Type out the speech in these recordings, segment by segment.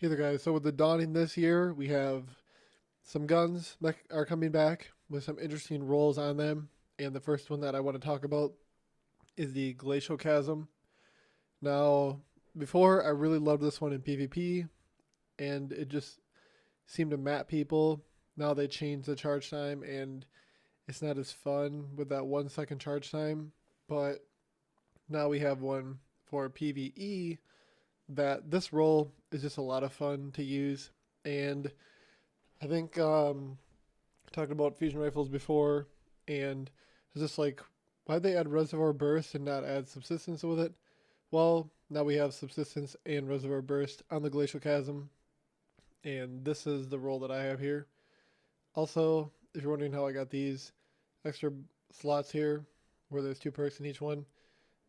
Hey there, guys. So with the dawning this year, we have some guns that are coming back with some interesting rolls on them. And the first one that I want to talk about is the Glacioclasm. Now, before I really loved this one in PvP, and it just seemed to map people. Now they changed the charge time, and it's not as fun with that 1 second charge time. But now we have one for PvE that this roll is just a lot of fun to use. And I think talked about fusion rifles before, and it's just like, why'd they add Reservoir Burst and not add Subsistence with it? Well, now we have Subsistence and Reservoir Burst on the Glacial Chasm, and this is the roll that I have here. Also, if you're wondering how I got these extra slots here, where there's two perks in each one,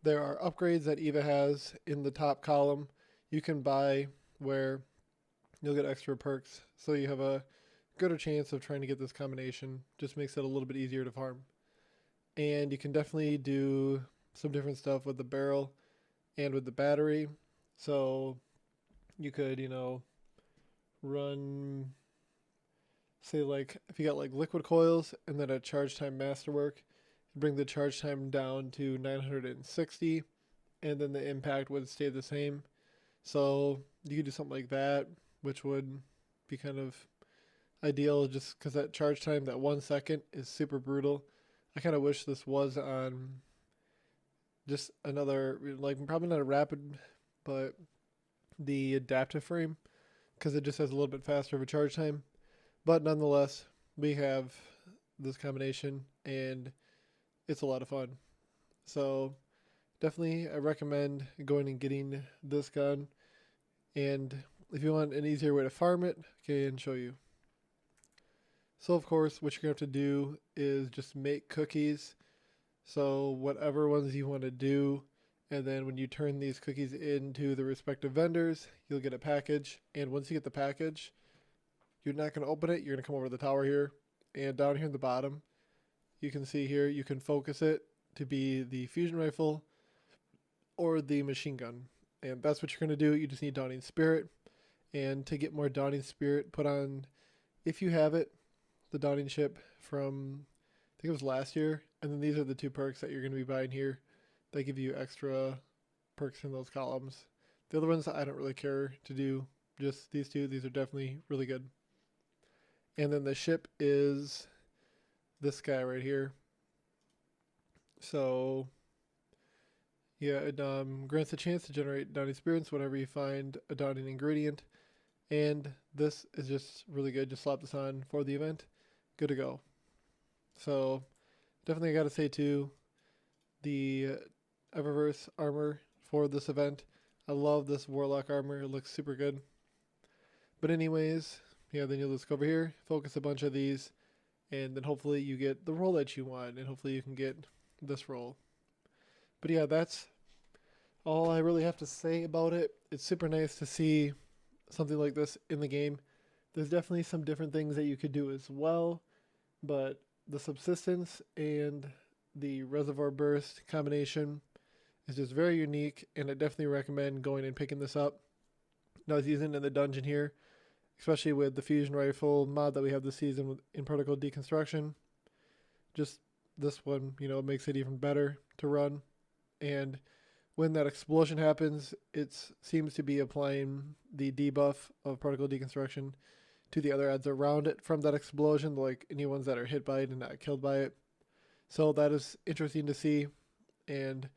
there are upgrades that EVA has in the top column you can buy where you'll get extra perks, so you have a gooder chance of trying to get this combination. Just makes it a little bit easier to farm. And you can definitely do some different stuff with the barrel and with the battery. So you could, run, say, like, if you got like liquid coils and then a charge time masterwork, bring the charge time down to 960, and then the impact would stay the same. So you could do something like that, which would be kind of ideal just because that charge time, that 1 second, is super brutal. I kind of wish this was on just another, like, probably not a rapid, but the adaptive frame, because it just has a little bit faster of a charge time. But nonetheless, we have this combination, and it's a lot of fun. So definitely, I recommend going and getting this gun. And if you want an easier way to farm it, I can show you. So of course, what you're going to have to do is just make cookies. So whatever ones you want to do, and then when you turn these cookies into the respective vendors, you'll get a package. And once you get the package, you're not going to open it. You're going to come over to the tower here, and down here in the bottom, you can see here, you can focus it to be the fusion rifle or the machine gun. And that's what you're going to do. You just need Dawning Spirit. And to get more Dawning Spirit, put on, if you have it, the Dawning ship from, I think it was last year. And then these are the two perks that you're going to be buying here. They give you extra perks in those columns. The other ones I don't really care to do. Just these two. These are definitely really good. And then the ship is this guy right here. So yeah, it grants a chance to generate Dawning Spirits whenever you find a Dawning ingredient. And this is just really good. Just slap this on for the event. Good to go. So definitely I gotta say too, the Eververse armor for this event. I love this Warlock armor. It looks super good. But anyways, yeah, then you'll just go over here, focus a bunch of these, and then hopefully you get the roll that you want, and hopefully you can get this roll. But yeah, that's all I really have to say about it. It's super nice to see something like this in the game. There's definitely some different things that you could do as well, but the subsistence and the reservoir burst combination is just very unique, and I definitely recommend going and picking this up. Now I was using it in the dungeon here, especially with the fusion rifle mod that we have this season in protocol deconstruction. Just this one, makes it even better to run. And when that explosion happens, it seems to be applying the debuff of protocol deconstruction to the other ads around it from that explosion, like any ones that are hit by it and not killed by it. So that is interesting to see, and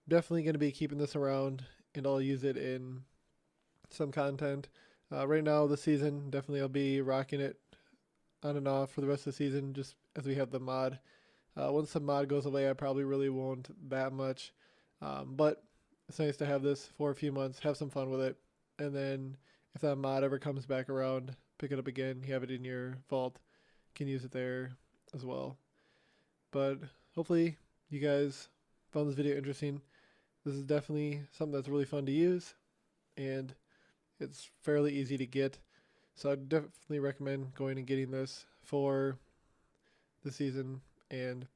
definitely going to be keeping this around, and I'll use it in some content. Right now, this season, definitely I'll be rocking it on and off for the rest of the season, just as we have the mod. Once the mod goes away, I probably really won't that much. But it's nice to have this for a few months, have some fun with it, and then if that mod ever comes back around, pick it up again, you have it in your vault, can use it there as well. But hopefully you guys found this video interesting. This is definitely something that's really fun to use, and it's fairly easy to get. So I definitely recommend going and getting this for the season, and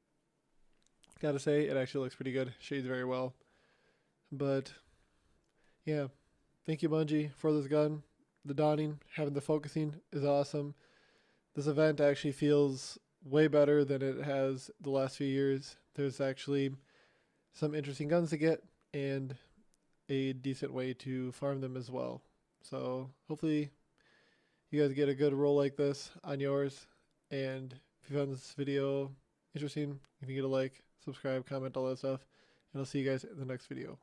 gotta say, it actually looks pretty good. Shades very well. But yeah, thank you, Bungie, for this gun. the donning, having the focusing is awesome. This event actually feels way better than it has the last few years. There's actually some interesting guns to get and a decent way to farm them as well. So hopefully you guys get a good roll like this on yours. And if you found this video interesting, you can get a like, subscribe, comment, all that stuff. And I'll see you guys in the next video.